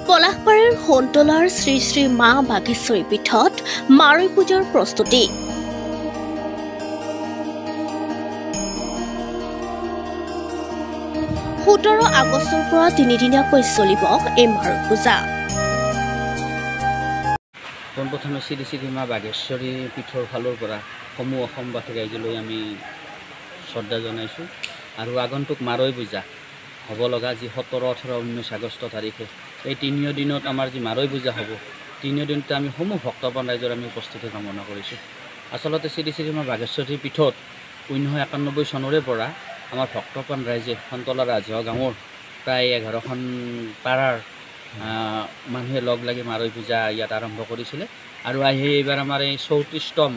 পলাশবাৰীৰ সোণতলাৰ শ্ৰী শ্ৰী মা বাঘেশ্বৰী পীঠত মাৰৈ পূজাৰ প্ৰস্তুতি। 17 আগষ্টৰ পৰা 3 দিনীয়াকৈ চলিব এই মাৰৈ পূজা। পোনপ্ৰথমে শ্ৰী শ্ৰী মা বাঘেশ্বৰী পীঠৰ ফালৰ পৰা সমূহ অসমবাসী ৰাইজলৈ আমি শ্ৰদ্ধা জনাইছোঁ আৰু আগন্তুক মাৰৈ পূজা হ'ব লগা যি 17, 18, 19 আগষ্ট তাৰিখে এই 3 দিনত আমাৰ যি মাৰৈ পূজা হ'ব 3 দিনতে আমি সমূহ ভক্তপ্ৰাণ ৰাইজৰ আমি উপস্থিতি কামনা কৰিছোঁ। আচলতে শ্ৰী শ্ৰী মা বাঘেশ্বৰী পীঠত 1991 চনৰে পৰা আমাৰ ভক্তপ্ৰাণ ৰাইজে সোণতলা ৰাজহুৱা গাঁৱৰ প্ৰায় 11খন পাৰাৰ মানুহে লগ লাগি মাৰৈ পূজা ইয়াত আৰম্ভ কৰিছিলে আৰু এইবাৰ আমাৰ এই 34তম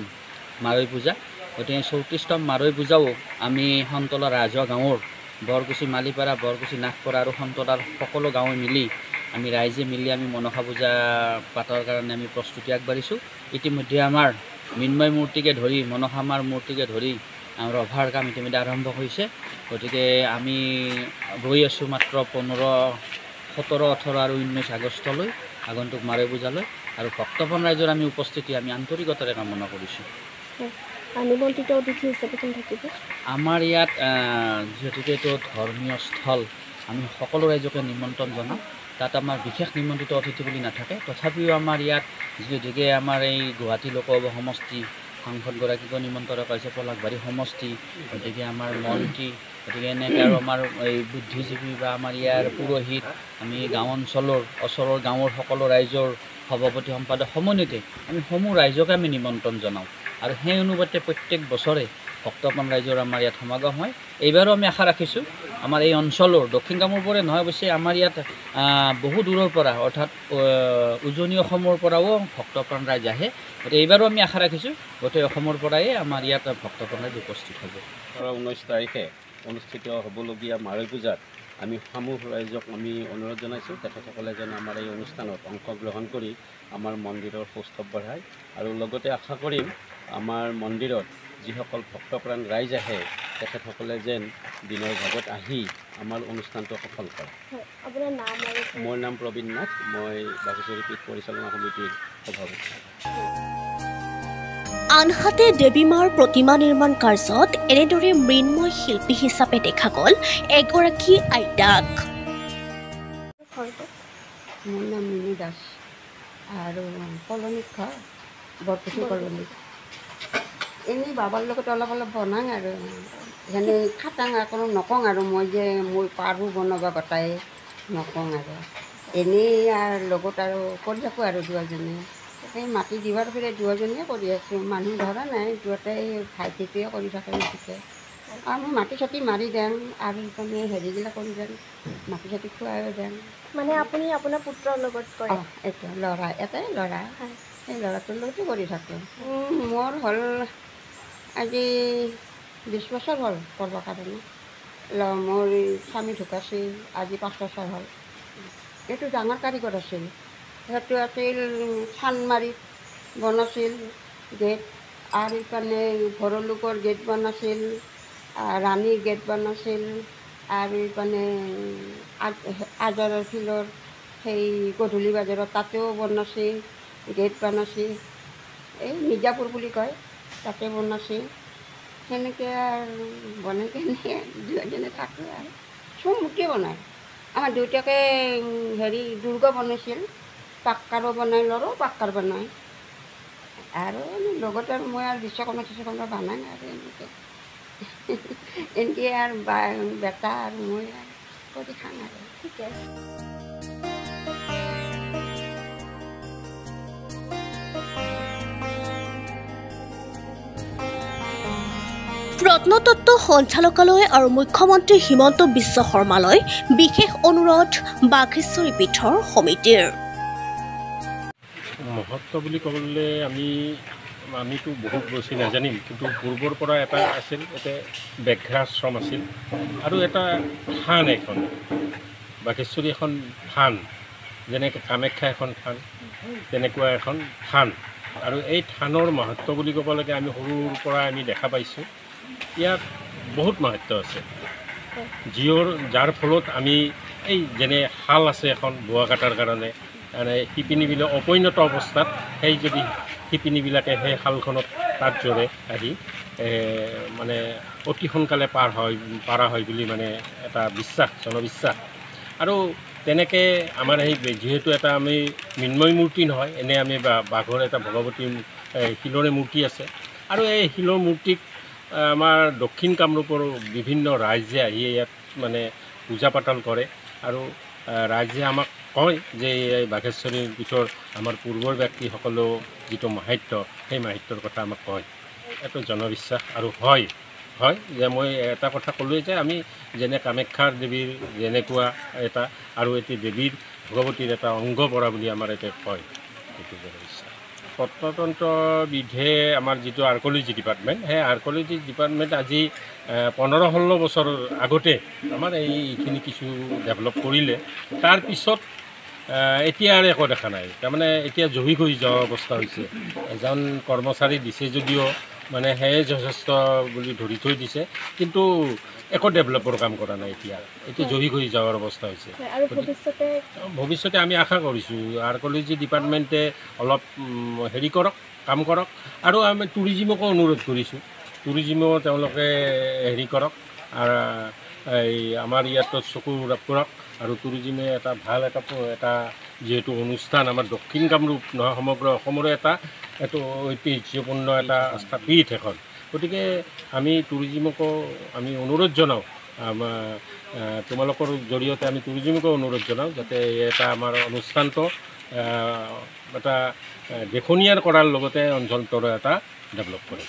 মাৰৈ পূজা। গতিকে 34তম মাৰৈ পূজাও আমি সোণতলা ৰাজহুৱা গাঁৱৰ বৰকুচি মালিপাৰা, বৰকুচি নাগপাৰা আৰু সোণতলাৰ সকলো গাঁৱে মিলি আমি ৰাইজে মিলি আমি মনসা পূজা পাতৰ কাৰণে আমি প্ৰস্তুতি আগবাঢ়িছোঁ। ইতিমধ্যে আমাৰ মৃন্ময় মূৰ্তিকে ধৰি মনসা মাৰ মূৰ্তিকে ধৰি ৰভাৰ কাম ইতিমধ্যে আৰম্ভ হৈছে। গতিকে আমি ৰৈ আছোঁ মাত্ৰ 15, 17, 18 আৰু 19 আগষ্টলৈ আগন্তুক মাৰৈ পূজালৈ আৰু ভক্তপ্ৰাণ ৰাইজৰ আমি উপস্থিতি আমি আন্তৰিকতাৰে কামনা কৰিছোঁ। নিমন্ত্ৰিত অতিথি হিচাপে কোন থাকিব? আমাৰ ইয়াত যিহেতুকে এইটো ধৰ্মীয় স্থল আমি সকলো ৰাইজকে নিমন্ত্ৰণ জনাওঁ। তাত আমাৰ বিশেষ নিমন্ত্ৰিত অতিথি বুলি নাথাকে, তথাপিও আমাৰ ইয়াত যিহেতুকে আমাৰ এই গুৱাহাটী লোকসভা সমষ্টি সাংসদগৰাকীকো নিমন্ত্ৰণ কৰিছে, পলাশবাৰী সমষ্টি, গতিকে আমাৰ মন্ত্ৰী, গতিকে এনেকৈ আৰু আমাৰ এই বুদ্ধিজীৱী বা আমাৰ ইয়াৰ পুৰোহিত, আমি গাঁও অঞ্চলৰ ওচৰৰ গাঁৱৰ সকলো ৰাইজৰ সভাপতি সম্পাদক সমন্বিতে আমি সমূহ ৰাইজকে আমি নিমন্ত্ৰণ জনাওঁ আৰু সেই অনুপাতে প্ৰত্যেক বছৰে ভক্তপ্ৰাণ ৰাইজৰ আমাৰ ইয়াত সমাগম হয়। এইবাৰো আমি আশা ৰাখিছোঁ আমাৰ এই অঞ্চলৰ দক্ষিণ কামৰূপৰে নহয়, অৱশ্যে আমাৰ ইয়াত বহু দূৰৰ পৰা অৰ্থাৎ উজনি অসমৰ পৰাও ভক্তপ্ৰাণ ৰাইজ আহে। গতিকে এইবাৰো আমি আশা ৰাখিছোঁ গোটেই অসমৰ পৰাই আমাৰ ইয়াত ভক্তপ্ৰাণ ৰাইজ উপস্থিত হ'ব। 19 তাৰিখে অনুষ্ঠিত হ'বলগীয়া মাৰৈ পূজাত আমি সমূহ ৰাইজক আমি অনুৰোধ জনাইছোঁ তেখেতসকলে যেন আমাৰ এই অনুষ্ঠানত অংশগ্ৰহণ কৰি আমাৰ মন্দিৰৰ সৌষ্ঠৱ বঢ়ায় আৰু লগতে আশা কৰিম আমাৰ মন্দিৰত যিসকল ভক্তপ্ৰাণ ৰাইজ আহে তেখেতসকলে যেন দিনৰ ভাগত আহি আমাৰ অনুষ্ঠানটো সফল কৰে। আপোনাৰ নাম? মোৰ নাম প্ৰবীণ নাথ, মই বাঘেশ্বৰী পীঠ পৰিচালনা সমিতিৰ সভাপতি। আনহাতে দেৱী মাৰ প্ৰতিমা নিৰ্মাণ কাৰ্যত এনেদৰে মৃন্ময় শিল্পী হিচাপে দেখা গ'ল এগৰাকী আইতাক। মোৰ নাম মিনু দাস আৰু কলনীত ঘৰ বৰকুচি কলনী। এনেই বাবাৰ লগত অলপ বনাং আৰু যেনে খাটাং আকৌ নকওঁ আৰু মই যে মই পাৰোঁ বনাব গোটাই নকওঁ আৰু এনেই আৰু লগত আৰু কৰি থাকোঁ আৰু দুজনীয়ে এই মাটি দিবাৰ পৰা দুজনীয়ে কৰি আছোঁ, মানুহ ধৰা নাই, দুয়োটাই ভাইটিটোৱে কৰি থাকে বেছিকৈ আৰু মই মাটি চাটি মাৰি দিওঁ আৰু ইপিনে হেৰিবিলাক কৰি দিওঁ, মাটি চাটি খুৱাইও দিওঁ। মানে আপুনি আপোনাৰ পুত্ৰৰ লগত কৰে? এইটো ল'ৰা, এটাই ল'ৰা, সেই ল'ৰাটোৰ লগতে কৰি থাকোঁ। মোৰ হ'ল আজি 20 বছৰ হ'ল কৰিবৰ কাৰণে। মোৰ স্বামী ঢুকাইছিল আজি 5 বছৰ হ'ল। এইটো ডাঙৰ কাৰিকৰ আছিল, সেইটো আছিল চানমাৰিত বনাইছিল গেট আৰু ইপিনে ভৰলুকৰ গেট বনাইছিল, ৰাণীৰ গেট বনাইছিল আৰু ইপিনে আজাৰৰ ফিল্ডৰ সেই গধূলি বজাৰত তাতেও বনাইছিল গেট বনাইছিল, এই মিৰ্জাপুৰ বুলি কয় তাতে বনাইছিল। সেনেকৈ আৰু বনাই কেনে দুজনে থাকোঁ আৰু চব মূৰ্তিয়ে বনায়। আমাৰ দেউতাকে হেৰি দুৰ্গ বনাইছিল, পাক্কাৰো বনাই, ল'ৰাও পাক্কাৰ বনায় আৰু লগত আৰু মই আৰু বিশ্বকৰ্মা বনাই আৰু এনেকৈ এনেকৈ আৰু বেটা আৰু মই আৰু কৰি খাওঁ আৰু ঠিকে আছে। প্ৰত্নতত্ত্ব সঞ্চালকালয় আৰু মুখ্যমন্ত্ৰী হিমন্ত বিশ্ব শৰ্মালৈ বিশেষ অনুৰোধ বাঘেশ্বৰী পীঠৰ সমিতিৰ। মহত্ব বুলি ক'বলৈ আমিতো বহুত বেছি নাজানিম, কিন্তু পূৰ্বৰ পৰা এটা আছিল, এটা ব্যাঘ্ৰাশ্ৰম আছিল আৰু এটা থান, এখন বাঘেশ্বৰী এখন থান, যেনেকৈ কামাখ্যা এখন থান তেনেকুৱা এখন থান। আৰু এই থানৰ মহত্ব বুলি ক'ব লাগে আমি সৰুৰ পৰা আমি দেখা পাইছোঁ ইয়াত বহুত মহত্ব আছে, যাৰ ফলত আমি এই যেনে শাল আছে এখন বোৱা কটাৰ কাৰণে মানে শিপিনীবিলাক অপৰিণত অৱস্থাত সেই যদি শিপিনীবিলাকে সেই শালখনত তাত জোৰে আহি মানে অতি সোনকালে পাৰা হয় বুলি মানে এটা বিশ্বাস জনবিশ্বাস। আৰু তেনেকৈ আমাৰ সেই যিহেতু এটা আমি মৃন্ময় মূৰ্তি নহয়, এনে আমি বাঘৰ এটা ভগৱতী শিলৰে মূৰ্তি আছে। আৰু এই শিলৰ মূৰ্তিক আমাৰ দক্ষিণ কামৰূপৰ বিভিন্ন ৰাইজে আহি ইয়াত মানে পূজা পাতল কৰে। আৰু ৰাইজে আমাক কয় যে এই বাঘেশ্বৰী পীঠৰ আমাৰ পূৰ্বৰ ব্যক্তিসকলেও যিটো মাহাত্য, সেই মাহাত্যৰ কথা আমাক কয়। এইটো জনবিশ্বাস আৰু হয় যে মই এটা কথা ক'লোৱে যে আমি যেনে কামাখ্যাৰ দেৱীৰ যেনেকুৱা এটা আৰু এটি দেৱীৰ ভগৱতীৰ এটা অংগ পৰা বুলি আমাৰ এতিয়া কয়, সেইটো জনবিশ্বাস। প্ৰত্নতন্ত্ৰবিধে আমাৰ যিটো আৰ্ক'লজি ডিপাৰ্টমেণ্ট, সেই আৰ্ক'লজি ডিপাৰ্টমেণ্ট আজি 15-16 বছৰ আগতে আমাৰ এইখিনি কিছু ডেভেলপ কৰিলে। তাৰপিছত এতিয়া আৰু একো দেখা নাই। তাৰমানে এতিয়া জহি হৈ যোৱা অৱস্থা হৈছে। এজন কৰ্মচাৰী দিছে যদিও মানে সেয়ে যথেষ্ট বুলি ধৰি থৈ দিছে, কিন্তু একো ডেভেলপৰ কাম কৰা নাই। এতিয়া জহি হৈ যোৱাৰ অৱস্থা হৈছে। ভৱিষ্যতে আমি আশা কৰিছোঁ আৰ্ক'লজি ডিপাৰ্টমেণ্টে অলপ হেৰি কৰক, কাম কৰক। আৰু আমি টুৰিজিমকো অনুৰোধ কৰিছোঁ, টুৰিজিমেও তেওঁলোকে হেৰি কৰক, আৰু এই আমাৰ ইয়াতো চকু কৰক। আৰু টুৰিজিমে এটা ভাল এটা যিহেতু অনুষ্ঠান আমাৰ দক্ষিণ কামৰূপ নহয় সমগ্ৰ অসমৰে এইটো ঐতিহ্যপূৰ্ণ এটা স্থাপীঠ এখন। গতিকে আমি টুৰিজিমকো আমি অনুৰোধ জনাওঁ, তোমালোকৰ জৰিয়তে আমি টুৰিজিমকো অনুৰোধ জনাওঁ যাতে এটা আমাৰ অনুষ্ঠানটো এটা দেখনীয়াৰ কৰাৰ লগতে অঞ্চলটোৰ এটা ডেভেলপ কৰে।